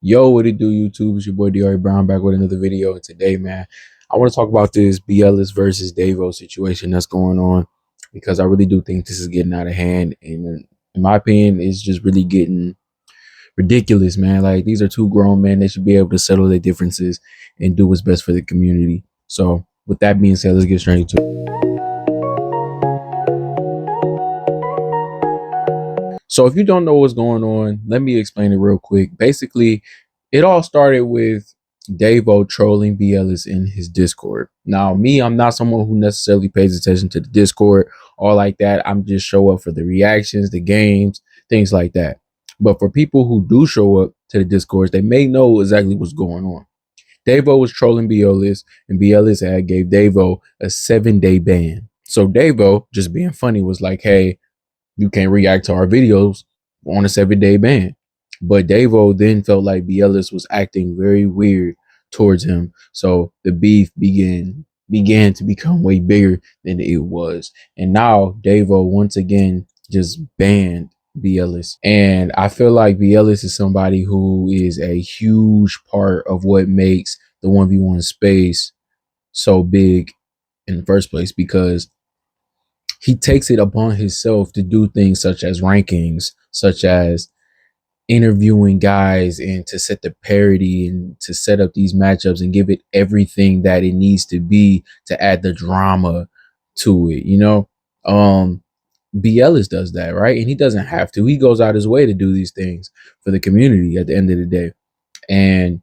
Yo, what it do, YouTube? It's your boy D.R. Brown back with another video. And today, man, I want to talk about this BLS versus Davo situation that's going on because I really do think this is getting out of hand. And in my opinion, it's just really getting ridiculous, man. Like, these are two grown men. They should be able to settle their differences and do what's best for the community. So, with that being said, let's get straight into it. So if you don't know what's going on, let me explain it real quick. Basically, it all started with Davo trolling BLS in his Discord. Now, me, I'm not someone who necessarily pays attention to the Discord or like that. I'm just show up for the reactions, the games, things like that. But for people who do show up to the Discords, they may know exactly what's going on. Davo was trolling BLS, and BLS had gave Davo a 7-day ban. So Davo, just being funny, was like, "Hey, you can't react to our videos on a 7-day ban." But Davo then felt like BLS was acting very weird towards him. So the beef began to become way bigger than it was. And now Davo once again just banned BLS. And I feel like BLS is somebody who is a huge part of what makes the 1v1 space so big in the first place, because he takes it upon himself to do things such as rankings, such as interviewing guys, and to set the parity and to set up these matchups and give it everything that it needs to be to add the drama to it. BLS does that, right? And he doesn't have to. He goes out his way to do these things for the community at the end of the day. And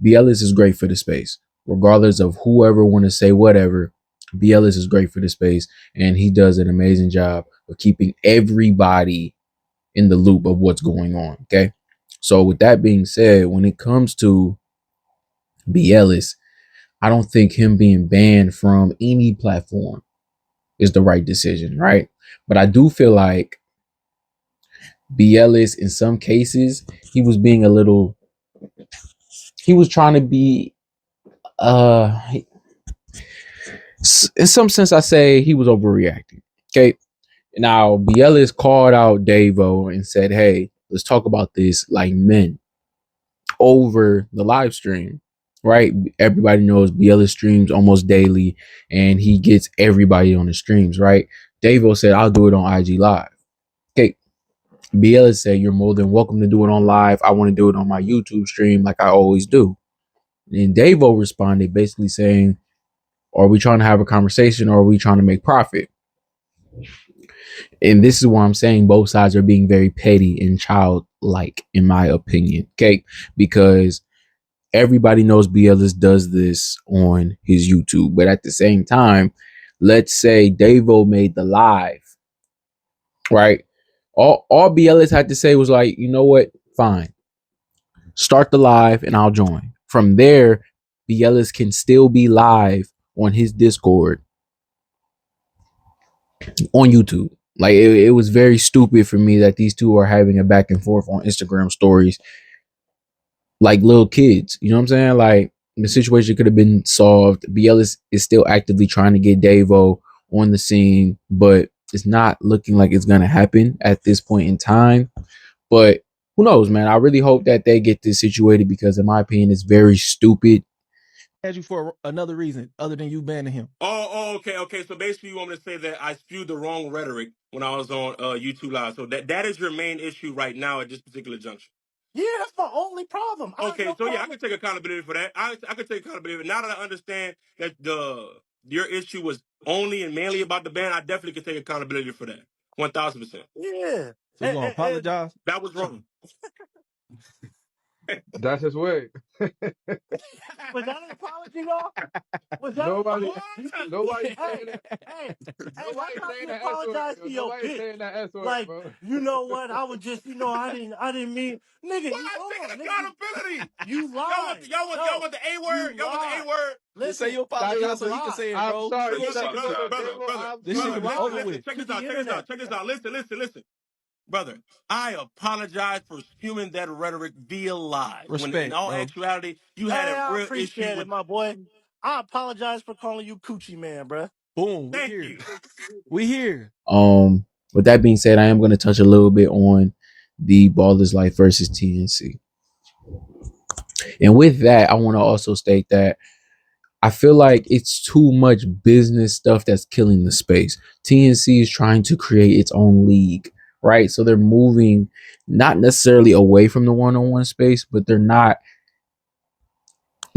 BLS is great for the space, regardless of whoever want to say whatever. BLS is great for the space, and he does an amazing job of keeping everybody in the loop of what's going on. Okay. So with that being said, when it comes to BLS, I don't think him being banned from any platform is the right decision, right? But I do feel like BLS, in some cases, he was being a little, he was trying to be, uh, in some sense, I say he was overreacting. Okay. Now, BLS called out Davo and said, "Hey, let's talk about this like men," over the live stream, right? Everybody knows BLS streams almost daily, and he gets everybody on the streams, right? Davo said, "I'll do it on IG Live." Okay. BLS said, "You're more than welcome to do it on live. I want to do it on my YouTube stream like I always do." And Davo responded basically saying, "Are we trying to have a conversation, or are we trying to make profit?" And this is why I'm saying both sides are being very petty and childlike, in my opinion. Okay. Because everybody knows BLS does this on his YouTube. But at the same time, let's say Davo made the live, right? All BLS had to say was like, "You know what? Fine. Start the live and I'll join." From there, BLS can still be live on his Discord on YouTube. Like, it was very stupid for me that these two are having a back and forth on Instagram stories like little kids. You know what I'm saying? Like, the situation could have been solved. BLS is still actively trying to get Davo on the scene, but it's not looking like it's gonna happen at this point in time. But who knows, man? I really hope that they get this situated, because in my opinion, it's very stupid. Had you for another reason other than you banning him. Okay. So basically, you want me to say that I spewed the wrong rhetoric when I was on YouTube Live. So that is your main issue right now at this particular junction. Yeah, that's my only problem. Okay, so yeah, I can take accountability for that. I can take accountability. Now that I understand that your issue was only and mainly about the ban, I definitely can take accountability for that. 1000%. Yeah. So you gonna apologize? That was wrong. That's his way. Was that an apology, y'all? Was that Nobody, an nobody apology? saying that. Hey, Nobody that's how saying you that S word. apologize to your Nobody bitch. saying that S word, Like, bro. you know what? I was just, I didn't mean, nigga. Why taking accountability? You lied. Y'all want the A word? Y'all want the A word? Just say Listen, you apologize so he can say it, I'm bro. sorry. Brother, Listen, brother, brother, Davo, brother, I'm This shit brother, can be sorry. over listen, with. check to this the out, internet. check this out. Listen. Brother, I apologize for spewing that rhetoric via live. When in Respect, all bro. actuality, you Hey, had a I real issue appreciate it, with. my boy. I apologize for calling you Coochie Man, bruh. Boom. We Thank here. you. We here. With that being said, I am going to touch a little bit on the Ballislife versus TNC. And with that, I want to also state that I feel like it's too much business stuff that's killing the space. TNC is trying to create its own league, right? So they're moving not necessarily away from the one-on-one space, but they're not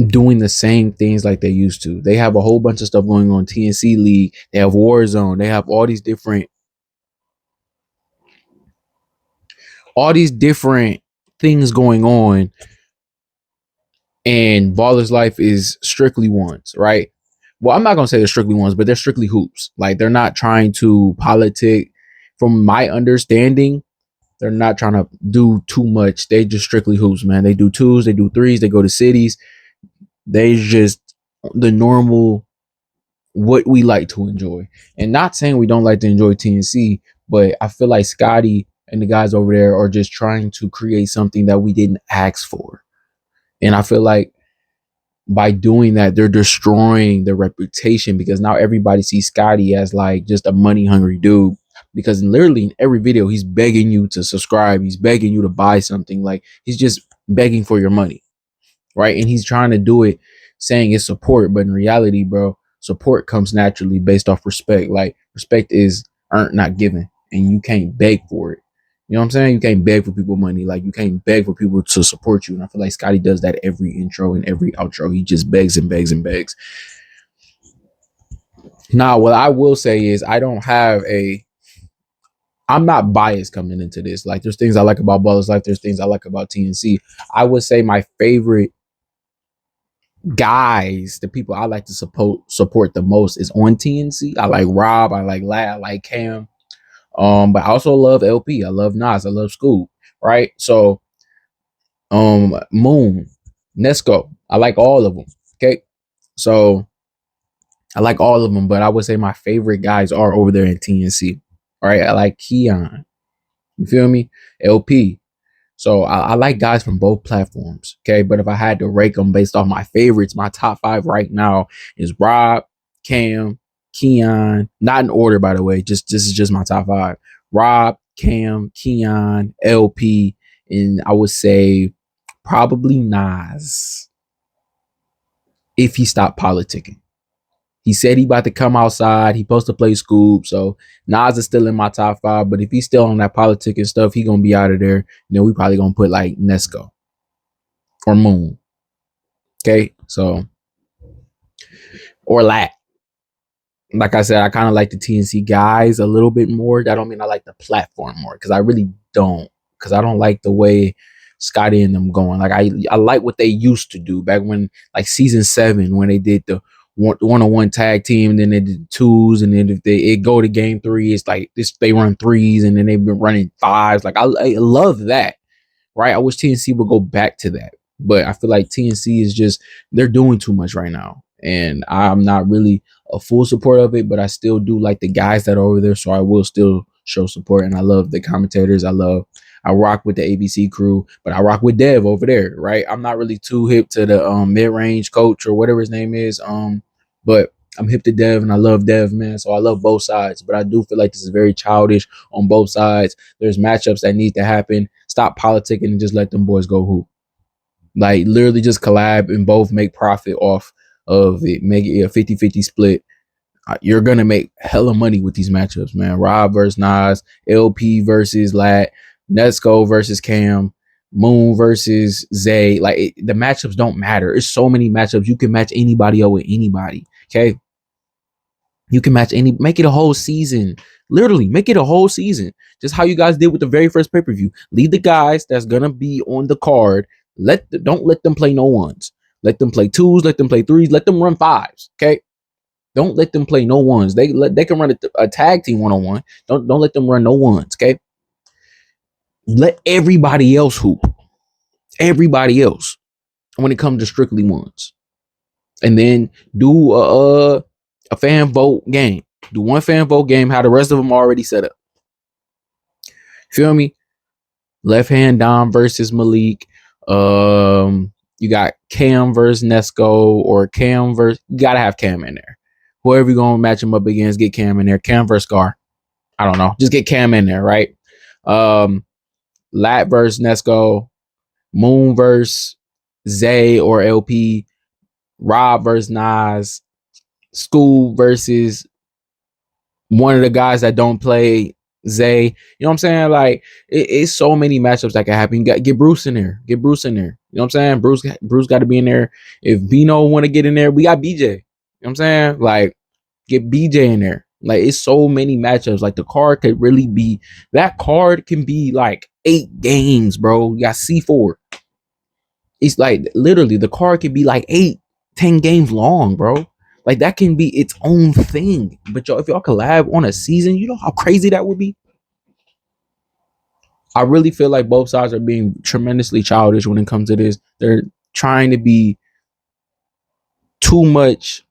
doing the same things like they used to. They have a whole bunch of stuff going on. TNC League, they have Warzone, they have all these different things going on, and Baller's Life is strictly ones, right? Well, I'm not gonna say they're strictly ones, but they're strictly hoops. Like they're not trying to politic. From my understanding, they're not trying to do too much. They just strictly hoops, man. They do twos, they do threes, they go to cities. They just the normal what we like to enjoy. And not saying we don't like to enjoy TNC, but I feel like Scotty and the guys over there are just trying to create something that we didn't ask for. And I feel like by doing that, they're destroying their reputation because now everybody sees Scotty as like just a money hungry dude. Because literally in every video, he's begging you to subscribe, he's begging you to buy something, like he's just begging for your money, right? And he's trying to do it saying it's support, but in reality, bro, support comes naturally based off respect. Like respect is earned, not given, and you can't beg for it. You know what I'm saying? You can't beg for people money. Like you can't beg for people to support you. And I feel like Scotty does that every intro and every outro. He just begs and begs and begs. Now, what I will say is I'm not biased coming into this. Like there's things I like about Baller's Life. There's things I like about TNC. I would say my favorite guys, the people I like to support the most is on TNC. I like Rob, I like Lat, I like Cam. But I also love LP. I love Nas, I love Scoop, right? So Moon, Nesco, I like all of them. Okay. So I like all of them, but I would say my favorite guys are over there in TNC. All right. I like Keon. You feel me? LP. So I like guys from both platforms. Okay. But if I had to rank them based off my favorites, my top 5 right now is Rob, Cam, Keon. Not in order, by the way. Just this is just my top 5. Rob, Cam, Keon, LP, and I would say probably Nas if he stopped politicking. He said he about to come outside. He supposed to play Scoop. So Nas is still in my top 5. But if he's still on that politic and stuff, he gonna be out of there. You know, we probably gonna put like Nesco or Moon. Okay, so or Lat. Like I said, I kind of like the TNC guys a little bit more. That don't mean I like the platform more because I really don't. Because I don't like the way Scotty and them going. Like I like what they used to do back when like season 7 when they did the one-on-one tag team, and then they did twos, and then if it go to game 3, it's like this they run threes, and then they've been running fives. Like I love that, right? I wish TNC would go back to that, but I feel like TNC is just they're doing too much right now, and I'm not really a full support of it, but I still do like the guys that are over there, so I will still show support. And I love the commentators. I rock with the ABC crew, but I rock with Dev over there, right? I'm not really too hip to the mid-range coach or whatever his name is, but I'm hip to Dev and I love Dev, man. So I love both sides, but I do feel like this is very childish on both sides. There's matchups that need to happen. Stop politicking and just let them boys go hoop. Like literally just collab and both make profit off of it. Make it a 50-50 split. You're going to make hella money with these matchups, man. Rob versus Nas, LP versus Lat, Nesco versus Cam, Moon versus Zay. Like the matchups don't matter. There's so many matchups. You can match anybody up with anybody. Okay. You can match make it a whole season. Literally, make it a whole season. Just how you guys did with the very first pay-per-view. Leave the guys that's gonna be on the card. Don't let them play no ones. Let them play twos, let them play threes, let them run fives. Okay. Don't let them play no ones. They can run a tag team one-on-one. Don't let them run no ones. Okay. Let everybody else hoop. Everybody else when it comes to strictly ones. And then do a fan vote game. Do one fan vote game, how the rest of them already set up. Feel me? Left hand Dom versus Malik. You got Cam versus Nesco or Cam versus. You gotta have Cam in there. Whoever you're gonna match him up against, get Cam in there. Cam versus Scar. I don't know. Just get Cam in there, right? Lat versus Nesco. Moon versus Zay or LP, Rob versus Nas, School versus one of the guys that don't play Zay. You know what I'm saying? Like it's so many matchups that can happen. You got get Bruce in there. Get Bruce in there. You know what I'm saying? Bruce got to be in there. If Bino want to get in there, we got BJ. You know what I'm saying? Like get BJ in there. Like it's so many matchups. Like the card could really be that card can be like 8 games, bro. You got C4. It's like literally the card could be like 8, 10 games long, bro. Like that can be its own thing. But y'all, if y'all collab on a season, you know how crazy that would be. I really feel like both sides are being tremendously childish when it comes to this. They're trying to be too much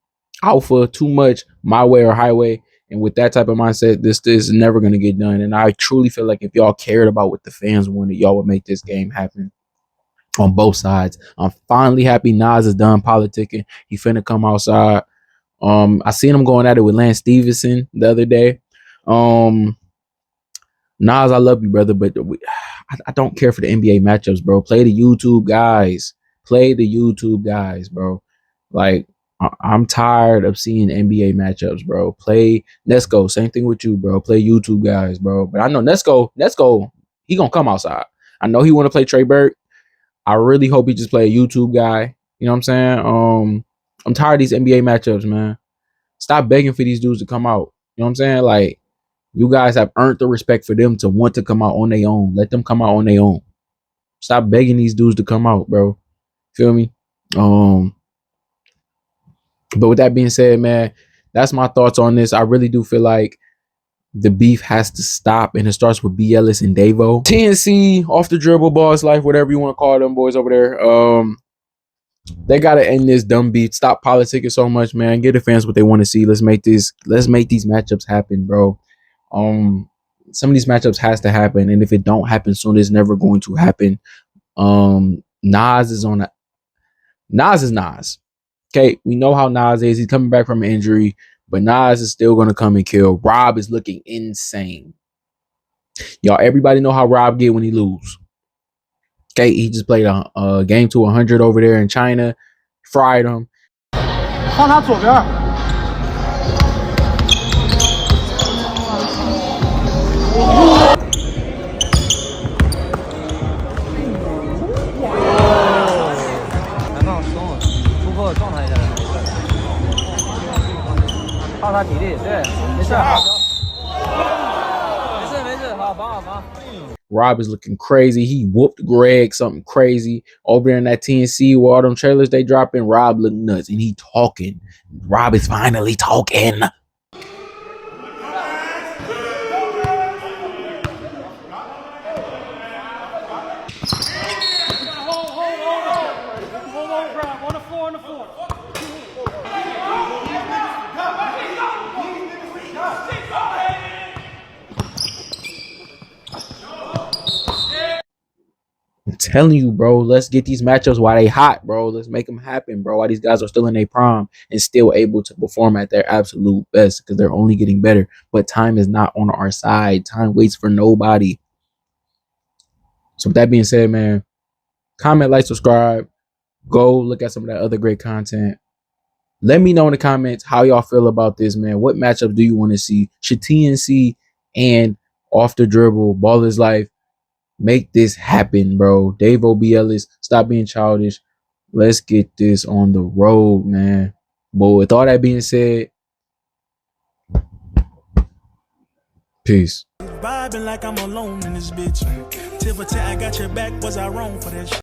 alpha, too much my way or highway. And with that type of mindset, this is never going to get done. And I truly feel like if y'all cared about what the fans wanted, y'all would make this game happen on both sides. I'm finally happy Nas is done politicking. He finna come outside. I seen him going at it with Lance Stevenson the other day. Nas, I love you, brother, but I don't care for the NBA matchups, bro. Play the YouTube guys. Play the YouTube guys, bro. Like, I'm tired of seeing NBA matchups, bro. Play Nesco. Same thing with you, bro. Play YouTube guys, bro. But I know Nesco, he gonna come outside. I know he want to play Trey Burke. I really hope he just play a YouTube guy. You know what I'm saying? I'm tired of these NBA matchups, man. Stop begging for these dudes to come out. You know what I'm saying? Like, you guys have earned the respect for them to want to come out on their own. Let them come out on their own. Stop begging these dudes to come out, bro. Feel me? But with that being said, man, that's my thoughts on this. I really do feel like the beef has to stop, and it starts with B. Ellis and Davo. TNC, off the dribble, boss life, whatever you want to call them boys over there. They gotta end this dumb beef. Stop politicking so much, man. Give the fans what they want to see. Let's make these matchups happen, bro. Some of these matchups has to happen, and if it don't happen soon, it's never going to happen. Nas is Nas. Okay, we know how Nas is. He's coming back from an injury, but Nas is still gonna come and kill. Rob is looking insane. Y'all, everybody know how Rob get when he lose. Okay, he just played a game to 100 over there in China, fried him. 放他左边。裁判松了，突破状态一下，靠他体力，对，没事，好，没事，好，防。Rob is looking crazy. He whooped Greg something crazy over there in that TNC where all them trailers they dropping. Rob look nuts and he talking. Rob is finally talking. I'm telling you, bro, let's get these matchups while they hot, bro. Let's make them happen, bro. While these guys are still in their prime and still able to perform at their absolute best because they're only getting better. But time is not on our side. Time waits for nobody. So with that being said, man, comment, like, subscribe. Go look at some of that other great content. Let me know in the comments how y'all feel about this, man. What matchup do you want to see? Should TNC and Off the Dribble, Ball is Life, make this happen, bro? Davo B. Ellis, stop being childish. Let's get this on the road, man. But with all that being said, peace. Vibing like I'm alone in this bitch. Tip for tat, I got your back. Was I wrong for that shit?